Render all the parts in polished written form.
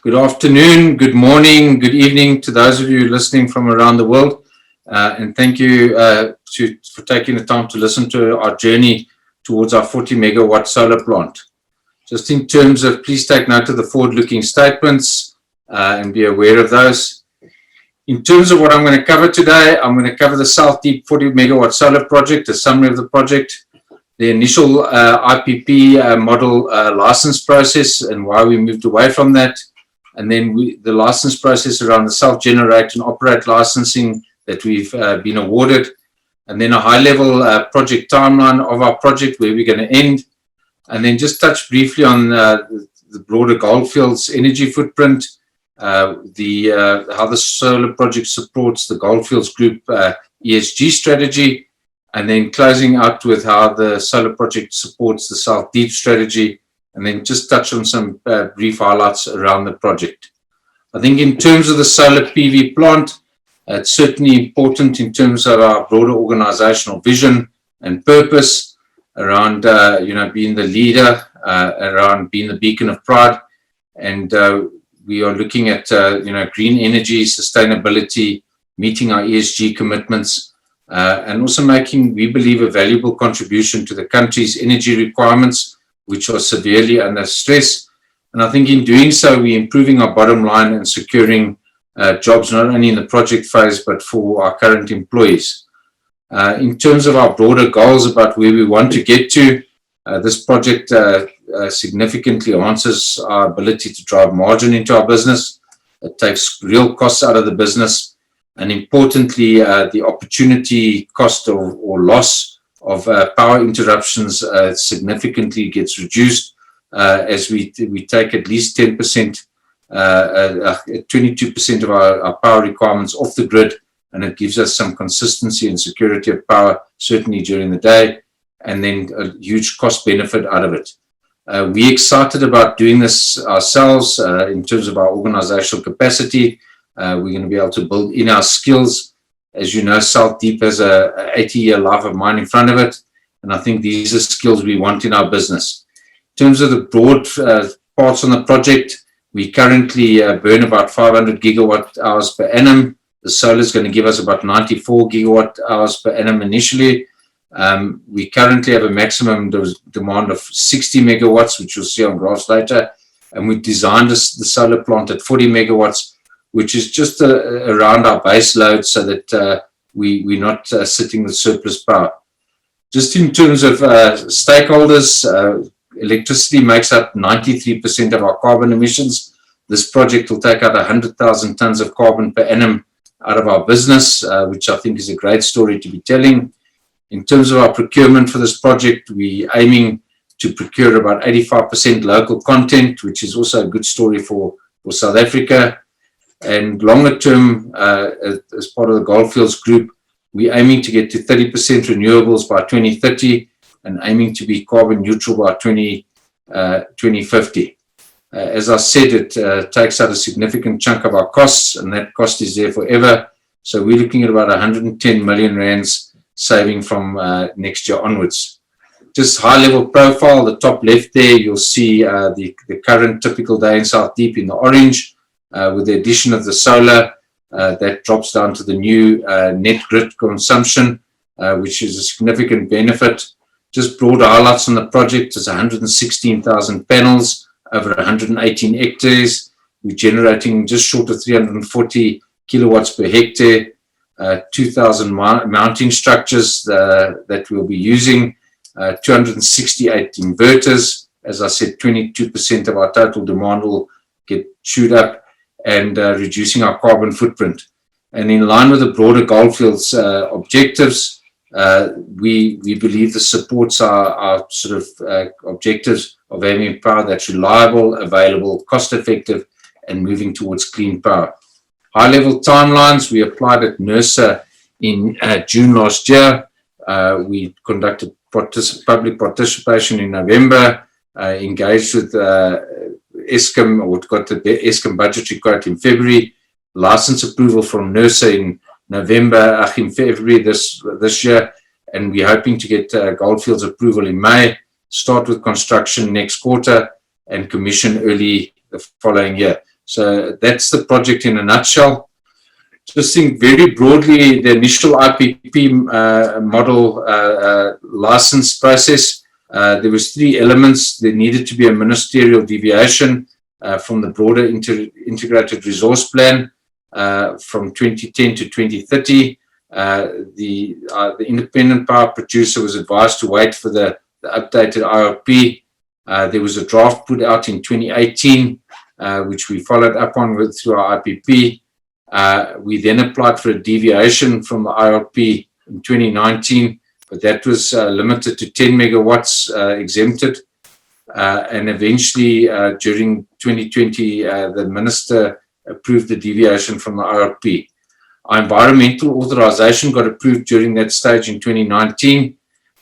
Good afternoon, good morning, good evening to those of you listening from around the world. And thank you for taking the time to listen to our journey towards our 40 megawatt solar plant. Just in terms of, please take note of the forward-looking statements and be aware of those. In terms of what I'm going to cover today, I'm going to cover the South Deep 40 megawatt solar project, a summary of the project, the initial IPP model license process and why we moved away from that, and then the license process around the self-generate and operate licensing that we've been awarded, and then a high-level project timeline of our project, where we're going to end, and then just touch briefly on the broader Goldfields energy footprint, how the solar project supports the Goldfields Group ESG strategy, and then closing out with how the solar project supports the South Deep strategy, and then just touch on some brief highlights around the project. I think in terms of the solar PV plant, it's certainly important in terms of our broader organizational vision and purpose around being the leader, around being the beacon of pride, and we are looking at green energy, sustainability, meeting our ESG commitments, and also making, we believe, a valuable contribution to the country's energy requirements, which are severely under stress. And I think in doing so, we're improving our bottom line and securing jobs not only in the project phase, but for our current employees. In terms of our broader goals about where we want to get to, this project significantly enhances our ability to drive margin into our business. It takes real costs out of the business. And importantly, the opportunity cost or loss of power interruptions significantly gets reduced as we take at least 10%, 22% of our power requirements off the grid, and it gives us some consistency and security of power, certainly during the day, and then a huge cost benefit out of it. We're excited about doing this ourselves in terms of our organizational capacity. We're going to be able to build in our skills. As you know, South Deep has a 80-year life of mine in front of it, and I think these are skills we want in our business. In terms of the broad parts on the project, we currently burn about 500 gigawatt hours per annum. The solar is going to give us about 94 gigawatt hours per annum initially. We currently have a maximum demand of 60 megawatts, which you'll see on graphs later, and we've designed the solar plant at 40 megawatts, which is just around our base load, so that we're not sitting with surplus power. Just in terms of stakeholders, electricity makes up 93% of our carbon emissions. This project will take out 100,000 tons of carbon per annum out of our business, which I think is a great story to be telling. In terms of our procurement for this project, we're aiming to procure about 85% local content, which is also a good story for South Africa. And longer term, as part of the Goldfields Group, we're aiming to get to 30% renewables by 2030 and aiming to be carbon neutral by 2050. As I said, it takes out a significant chunk of our costs, and that cost is there forever. So we're looking at about 110 million rands saving from next year onwards. Just high-level profile, the top left there, you'll see the current typical day in South Deep in the orange. With the addition of the solar, that drops down to the new net grid consumption, which is a significant benefit. Just broad highlights on the project, it's 116,000 panels, over 118 hectares. We're generating just short of 340 kilowatts per hectare, 2,000 mounting structures that we'll be using, 268 inverters. As I said, 22% of our total demand will get chewed up, and reducing our carbon footprint. And in line with the broader Goldfields objectives, we believe this supports our sort of objectives of having power that's reliable, available, cost-effective, and moving towards clean power. High-level timelines, we applied at NERSA in June last year. We conducted public participation in November, engaged with Eskom, or got the Eskom budgetary quote in February, license approval from NERSA in February this year, and we're hoping to get Goldfields approval in May, start with construction next quarter, and commission early the following year. So that's the project in a nutshell. Just think very broadly, the initial IPP model license process, there was 3 elements. There needed to be a ministerial deviation from the broader integrated resource plan from 2010 to 2030. The independent power producer was advised to wait for the updated IRP. There was a draft put out in 2018, which we followed up on through our IPP. We then applied for a deviation from the IRP in 2019, but that was limited to 10 megawatts exempted. And eventually, during 2020, the minister approved the deviation from the IRP. Our environmental authorization got approved during that stage in 2019.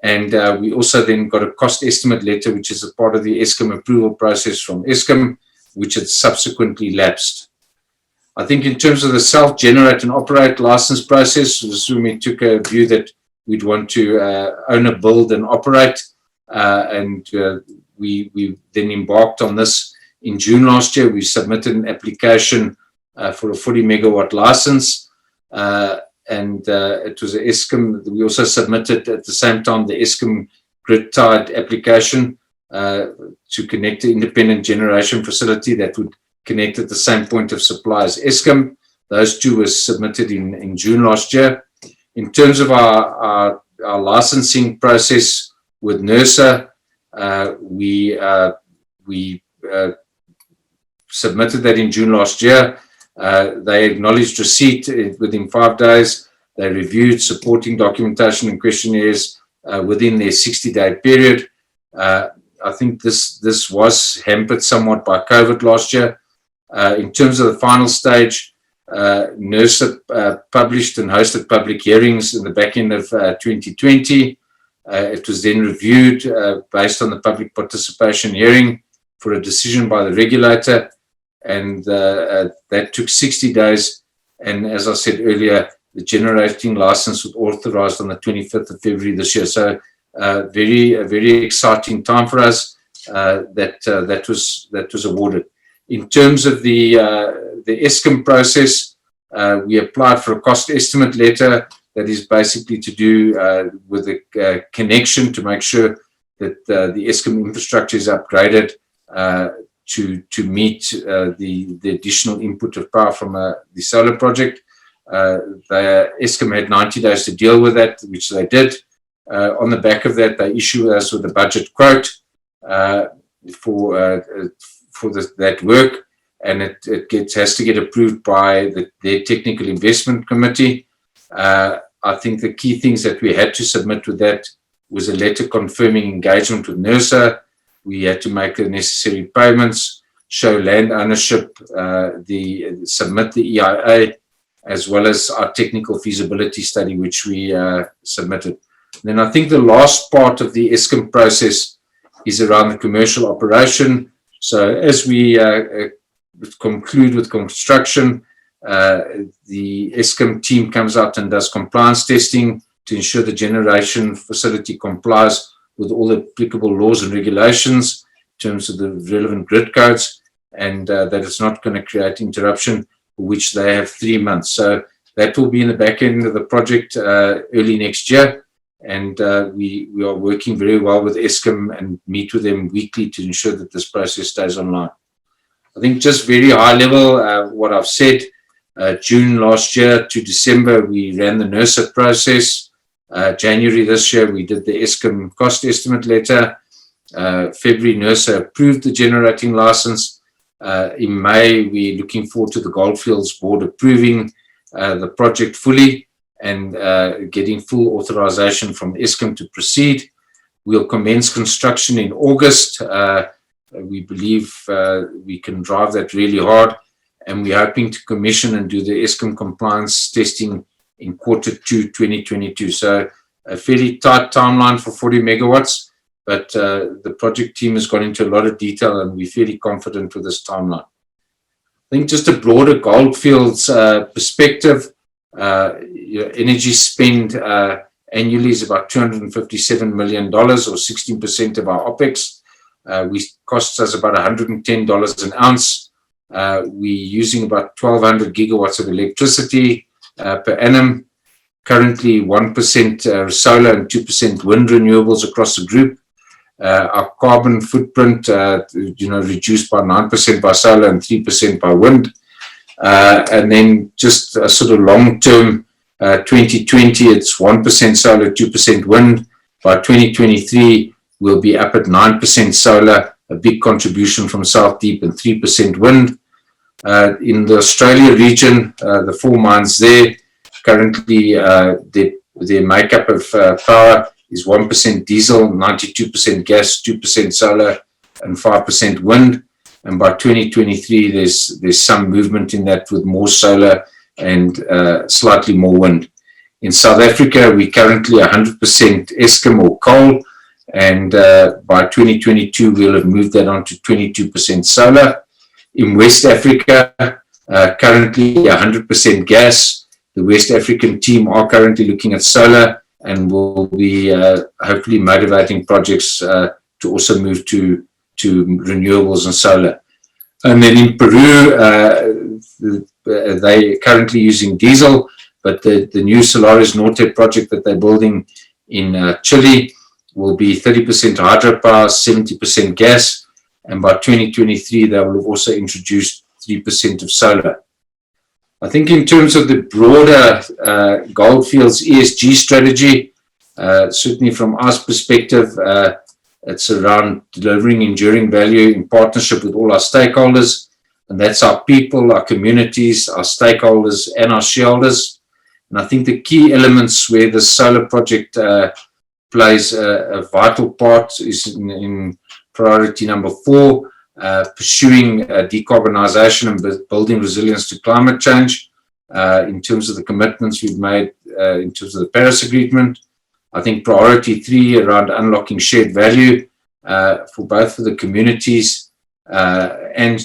And we also then got a cost estimate letter, which is a part of the Eskom approval process from Eskom, which had subsequently lapsed. I think in terms of the self-generate and operate license process, we took a view that we'd want to own, build, and operate. We then embarked on this in June last year. We submitted an application for a 40 megawatt license. It was a Eskom. We also submitted at the same time the Eskom grid-tied application to connect the independent generation facility that would connect at the same point of supply as Eskom. Those 2 were submitted in June last year. In terms of our licensing process with NERSA, we submitted that in June last year. They acknowledged receipt within 5 days. They reviewed supporting documentation and questionnaires within their 60-day period. I think this was hampered somewhat by COVID last year. In terms of the final stage, NERSA published and hosted public hearings in the back end of 2020. It was then reviewed based on the public participation hearing for a decision by the regulator. And that took 60 days. And as I said earlier, the generating license was authorized on the 25th of February this year. So a very exciting time for us that was awarded. In terms of the Eskom process, we applied for a cost estimate letter that is basically to do with a connection to make sure that the Eskom infrastructure is upgraded to meet the additional input of power from the solar project. The Eskom had 90 days to deal with that, which they did. On the back of that, they issued us with a budget quote for that work, and it has to get approved by their technical investment committee. I think the key things that we had to submit with that was a letter confirming engagement with NERSA. We had to make the necessary payments, show land ownership, submit the EIA, as well as our technical feasibility study, which we submitted. Then I think the last part of the Eskom process is around the commercial operation. So as we conclude with construction, the Eskom team comes out and does compliance testing to ensure the generation facility complies with all the applicable laws and regulations in terms of the relevant grid codes, and that it's not going to create interruption, for which they have 3 months. So that will be in the back end of the project early next year. And we are working very well with Eskom and meet with them weekly to ensure that this process stays online. I think just very high level, what I've said, June last year to December, we ran the NERSA process. January this year, we did the Eskom cost estimate letter. February, NERSA approved the generating license. In May, we're looking forward to the Goldfields board approving the project fully and getting full authorization from Eskom to proceed. We'll commence construction in August. We believe we can drive that really hard, and we're hoping to commission and do the Eskom compliance testing in Q2 2022. So a fairly tight timeline for 40 megawatts, but the project team has gone into a lot of detail, and we're fairly confident with this timeline. I think just a broader Goldfields perspective, energy spend annually is about $257 million, or 16% of our OPEX. Costs us about $110 an ounce. We're using about 1,200 gigawatts of electricity per annum. Currently 1% solar and 2% wind renewables across the group. Our carbon footprint, reduced by 9% by solar and 3% by wind. And then just a sort of long-term 2020, it's 1% solar, 2% wind. By 2023, we'll be up at 9% solar, a big contribution from South Deep, and 3% wind. In the Australia region, the 4 mines there, currently their makeup of power is 1% diesel, 92% gas, 2% solar, and 5% wind. And by 2023, there's some movement in that with more solar and slightly more wind. In South Africa, we're currently 100% Eskom or coal, and by 2022, we'll have moved that on to 22% solar. In West Africa, currently 100% gas. The West African team are currently looking at solar and will be hopefully motivating projects to also move to renewables and solar. And then in Peru, they're currently using diesel, but the new Solaris Norte project that they're building in Chile will be 30% hydropower, 70% gas, and by 2023 they will have also introduced 3% of solar. I think in terms of the broader Goldfields ESG strategy, certainly from our perspective, it's around delivering enduring value in partnership with all our stakeholders, and that's our people, our communities, our stakeholders, and our shareholders. And I think the key elements where the solar project plays a vital part is in priority number 4, pursuing decarbonization and building resilience to climate change in terms of the commitments we've made in terms of the Paris Agreement. I think priority 3 around unlocking shared value for both for the communities and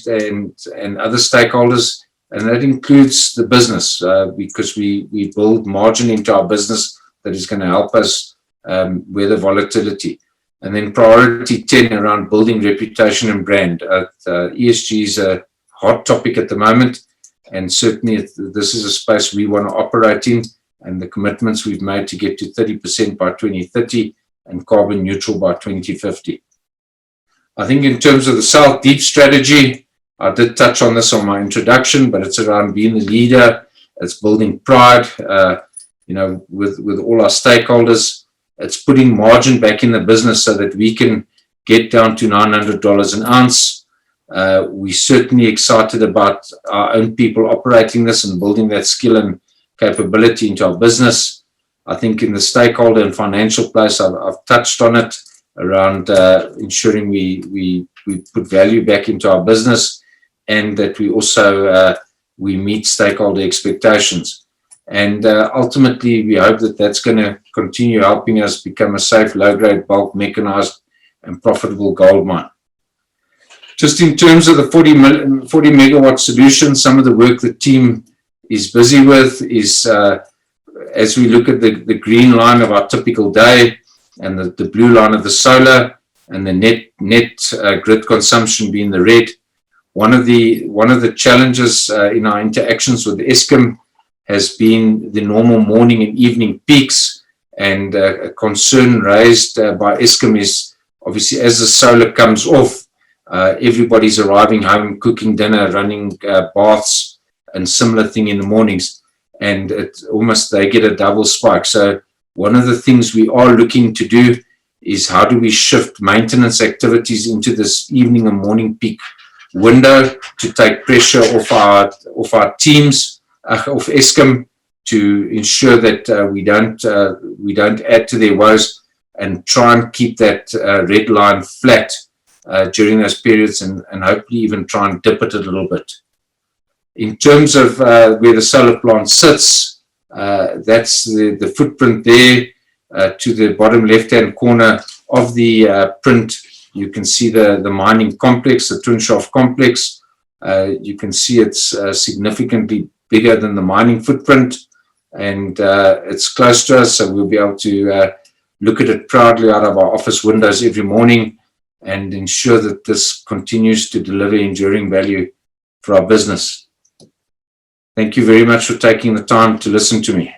other stakeholders, and that includes the business because we build margin into our business that is going to help us weather volatility. And then priority 10 around building reputation and brand. ESG is a hot topic at the moment, and certainly this is a space we want to operate in, and the commitments we've made to get to 30% by 2030 and carbon neutral by 2050. I think in terms of the South Deep strategy, I did touch on this on my introduction, but it's around being the leader. It's building pride, with all our stakeholders. It's putting margin back in the business so that we can get down to $900 an ounce. We're certainly excited about our own people operating this and building that skill and capability into our business. I think in the stakeholder and financial place, I've touched on it around ensuring we put value back into our business, and that we also we meet stakeholder expectations. And ultimately, we hope that that's going to continue helping us become a safe, low-grade, bulk, mechanized, and profitable gold mine. Just in terms of the 40 megawatt solution, some of the work the team is busy with is, as we look at the green line of our typical day and the blue line of the solar, and the net grid consumption being the red. One of the challenges in our interactions with Eskom has been the normal morning and evening peaks, and a concern raised by Eskom is obviously as the solar comes off, everybody's arriving home, cooking dinner, running baths, and similar thing in the mornings, and they get a double spike. So one of the things we are looking to do is how do we shift maintenance activities into this evening and morning peak window to take pressure off our teams, of Eskom, to ensure that we don't add to their woes, and try and keep that red line flat during those periods, and hopefully even try and dip it a little bit. In terms of where the solar plant sits, that's the footprint there to the bottom left-hand corner of the print. You can see the mining complex, the Twin Shaft complex. You can see it's significantly bigger than the mining footprint, and it's close to us, so we'll be able to look at it proudly out of our office windows every morning and ensure that this continues to deliver enduring value for our business. Thank you very much for taking the time to listen to me.